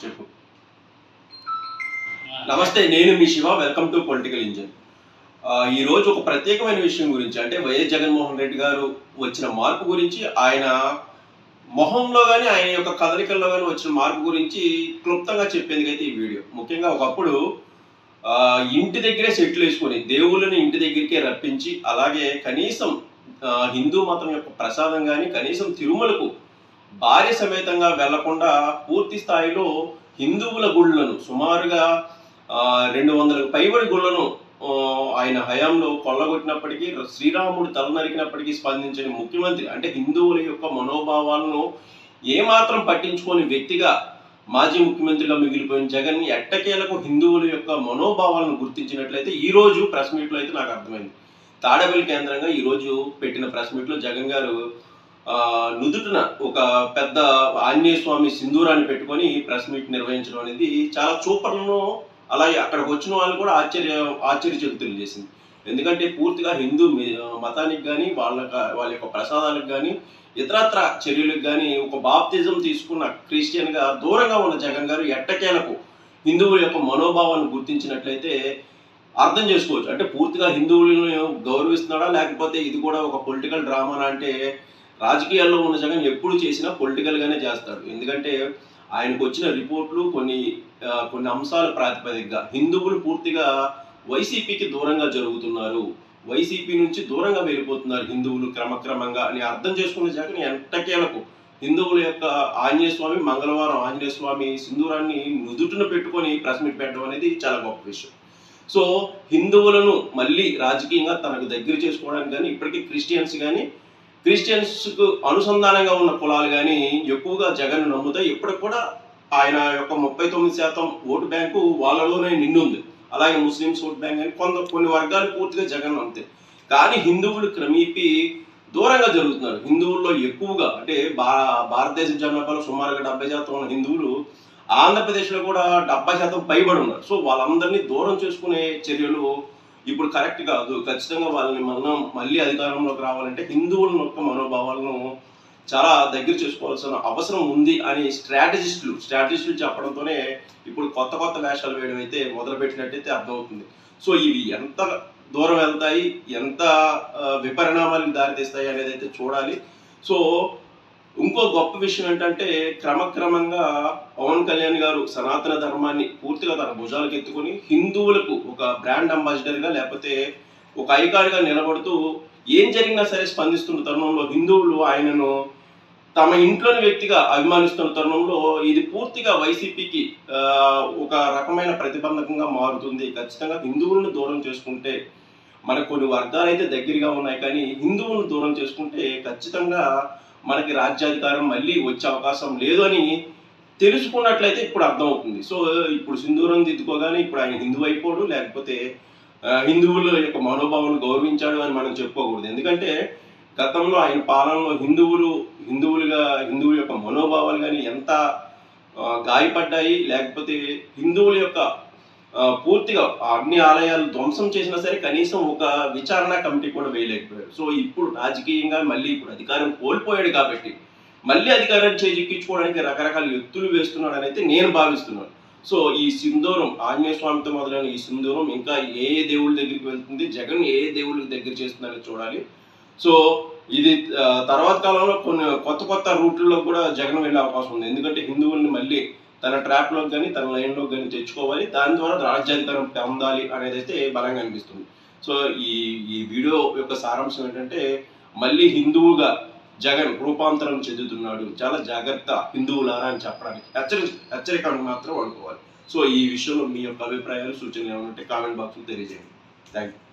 చెప్పు. నమస్తే, నేను మీ Shiva. Welcome to political engine. ఈరోజు ఒక ప్రత్యేకమైన విషయం గురించి, అంటే వైఎస్ జగన్మోహన్ రెడ్డి గారు వచ్చిన మార్పు గురించి, ఆయన మొహంలో కానీ ఆయన యొక్క కదలికల్లో కానీ వచ్చిన మార్పు గురించి క్లుప్తంగా చెప్పేందుకైతే ఈ వీడియో. ముఖ్యంగా ఒకప్పుడు ఇంటి దగ్గరే సెటిల్ వేసుకొని దేవుళ్ళని ఇంటి దగ్గరికే రప్పించి, అలాగే కనీసం హిందూ మతం యొక్క ప్రసాదం కానీ కనీసం తిరుమలకు భార్య సమేతంగా వెళ్లకుండా పూర్తి స్థాయిలో హిందువుల గుళ్ళను సుమారుగా 200 పైబడి గుళ్ళను ఆయన హయాంలో కొల్లగొట్టినప్పటికీ, శ్రీరాముడు తల నరికినప్పటికీ స్పందించని ముఖ్యమంత్రి, అంటే హిందువుల యొక్క మనోభావాలను ఏమాత్రం పట్టించుకోని వ్యక్తిగా మాజీ ముఖ్యమంత్రిగా మిగిలిపోయిన జగన్ ఎట్టకేలకు హిందువుల యొక్క మనోభావాలను గుర్తించినట్లయితే ఈ రోజు ప్రెస్ మీట్లో అయితే నాకు అర్థమైంది. తాడేపల్లి కేంద్రంగా ఈరోజు పెట్టిన ప్రెస్ మీట్లో జగన్ గారు నుదుటిన ఒక పెద్ద ఆంజనేయ స్వామి సింధూరాన్ని పెట్టుకొని ప్రెస్ మీట్ నిర్వహించడం అనేది చాలా సూపర్ను, అలాగే అక్కడికి వచ్చిన వాళ్ళు కూడా ఆశ్చర్యచకితులు చేసింది. ఎందుకంటే పూర్తిగా హిందూ మతానికి కానీ వాళ్ళ యొక్క ప్రసాదాలకు కానీ ఇతరత్ర చర్యలకు కానీ ఒక బాప్తిజం తీసుకున్న క్రిస్టియన్గా దూరంగా ఉన్న జగన్ గారు ఎట్టకేలకు హిందువుల యొక్క మనోభావాన్ని గుర్తించినట్లయితే అర్థం చేసుకోవచ్చు. అంటే పూర్తిగా హిందువులను గౌరవిస్తున్నాడా, లేకపోతే ఇది కూడా ఒక పొలిటికల్ డ్రామానా అంటే, రాజకీయాల్లో ఉన్న జగన్ ఎప్పుడు చేసినా పొలిటికల్గానే చేస్తాడు. ఎందుకంటే ఆయనకు వచ్చిన రిపోర్ట్లు కొన్ని అంశాల ప్రాతిపదికగా హిందువులు పూర్తిగా వైసీపీకి దూరంగా జరుగుతున్నారు, వైసీపీ నుంచి దూరంగా వెళ్ళిపోతున్నారు హిందువులు క్రమక్రమంగా అని అర్థం చేసుకున్న జగన్ ఎంతకేలకు హిందువుల యొక్క ఆంజనేయ స్వామి మంగళవారం ఆంజనేయ స్వామి సింధూరాన్ని నుదుటిన పెట్టుకొని ప్రెస్ మీట్ పెట్టడం అనేది చాలా గొప్ప విషయం. సో హిందువులను మళ్ళీ రాజకీయంగా తనకు దగ్గర చేసుకోవడానికి కానీ, ఇప్పటికీ క్రిస్టియన్స్కు అనుసంధానంగా ఉన్న కులాలు కానీ ఎక్కువగా జగన్ నమ్ముతాయి. ఇప్పటికి కూడా ఆయన యొక్క 39% ఓటు బ్యాంకు వాళ్ళలోనే నిండుంది. అలాగే ముస్లిమ్స్ ఓటు బ్యాంక్ అని కొన్ని వర్గాలు పూర్తిగా జగన్ నమ్ముతాయి. కానీ హిందువులు క్రమేపీ దూరంగా జరుగుతున్నారు. హిందువుల్లో ఎక్కువగా, అంటే భారతదేశ జనాభాలో సుమారుగా 70% ఉన్న హిందువులు ఆంధ్రప్రదేశ్లో కూడా 70% పైబడి ఉన్నారు. సో వాళ్ళందరినీ దూరం చేసుకునే చర్యలు ఇప్పుడు కరెక్ట్ కాదు. ఖచ్చితంగా వాళ్ళని మనం మళ్ళీ అధికారంలోకి రావాలంటే హిందువుల యొక్క మనోభావాలను చాలా దగ్గర చేసుకోవాల్సిన అవసరం ఉంది అని స్ట్రాటజిస్టులు చెప్పడంతోనే ఇప్పుడు కొత్త వేషాలు వేయడం అయితే మొదలుపెట్టినట్టయితే అర్థమవుతుంది. సో ఇవి ఎంత దూరం వెళ్తాయి, ఎంత విపరిణామాలకు దారితీస్తాయి అనేది అయితే చూడాలి. సో ఇంకో గొప్ప విషయం ఏంటంటే, క్రమక్రమంగా పవన్ కళ్యాణ్ గారు సనాతన ధర్మాన్ని పూర్తిగా తన భుజాలకు ఎత్తుకొని హిందువులకు ఒక బ్రాండ్ అంబాసిడర్గా, లేకపోతే ఒక ఐకాన్గా నిలబడుతూ ఏం జరిగినా సరే స్పందిస్తున్న తరుణంలో, హిందువులు ఆయనను తమ ఇంట్లోని వ్యక్తిగా అభిమానిస్తున్న తరుణంలో ఇది పూర్తిగా వైసీపీకి ఒక రకమైన ప్రతిబంధకంగా మారుతుంది. ఖచ్చితంగా హిందువులను దూరం చేసుకుంటే, మనకు కొన్ని వర్గాలు అయితే దగ్గరగా ఉన్నాయి, కానీ హిందువులను దూరం చేసుకుంటే ఖచ్చితంగా మనకి రాజ్యాధికారం మళ్ళీ వచ్చే అవకాశం లేదు అని తెలుసుకున్నట్లయితే ఇప్పుడు అర్థమవుతుంది. సో ఇప్పుడు సింధూరం దిద్దుకోగానే ఇప్పుడు ఆయన హిందువు అయిపోడు, లేకపోతే హిందువుల యొక్క మనోభావాలు గౌరవించాడు అని మనం చెప్పుకోకూడదు. ఎందుకంటే గతంలో ఆయన పాలనలో హిందువుల యొక్క మనోభావాలు కానీ ఎంత గాయపడ్డాయి, లేకపోతే హిందువుల యొక్క పూర్తిగా అన్ని ఆలయాలు ధ్వంసం చేసినా సరే కనీసం ఒక విచారణ కమిటీ కూడా వేయలేకపోయాడు. సో ఇప్పుడు రాజకీయంగా మళ్ళీ ఇప్పుడు అధికారం కోల్పోయాడు కాబట్టి మళ్ళీ అధికారం చేజిక్కించుకోవడానికి రకరకాల ఎత్తులు వేస్తున్నాడని అయితే నేను భావిస్తున్నాను. సో ఈ సింధూరం ఆంజనేయ స్వామితో మొదలైన ఈ సింధూరం ఇంకా ఏ దేవుళ్ళ దగ్గరికి వెళ్తుంది, జగన్ ఏ దేవుళ్ళ దగ్గర చేస్తుందని చూడాలి. సో ఇది తర్వాత కాలంలో కొన్ని కొత్త రూట్లలో కూడా జగన్ వెళ్ళే అవకాశం ఉంది. ఎందుకంటే హిందువుల్ని మళ్ళీ తన ట్రాప్లోకి కానీ తన లైన్లోకి కానీ తెచ్చుకోవాలి, దాని ద్వారా రాజ్యాధికారం పొందాలి అనేది అయితే బలంగా అనిపిస్తుంది. సో ఈ వీడియో యొక్క సారాంశం ఏంటంటే, మళ్ళీ హిందువుగా జగన్ రూపాంతరం చెందుతున్నాడు, చాలా జాగ్రత్త హిందువులారా అని చెప్పడానికి హెచ్చరిక మాత్రం అనుకోవాలి. సో ఈ విషయంలో మీ యొక్క అభిప్రాయాలు, సూచనలు ఏమంటే కామెంట్ బాక్స్లో తెలియజేయండి. Thank you.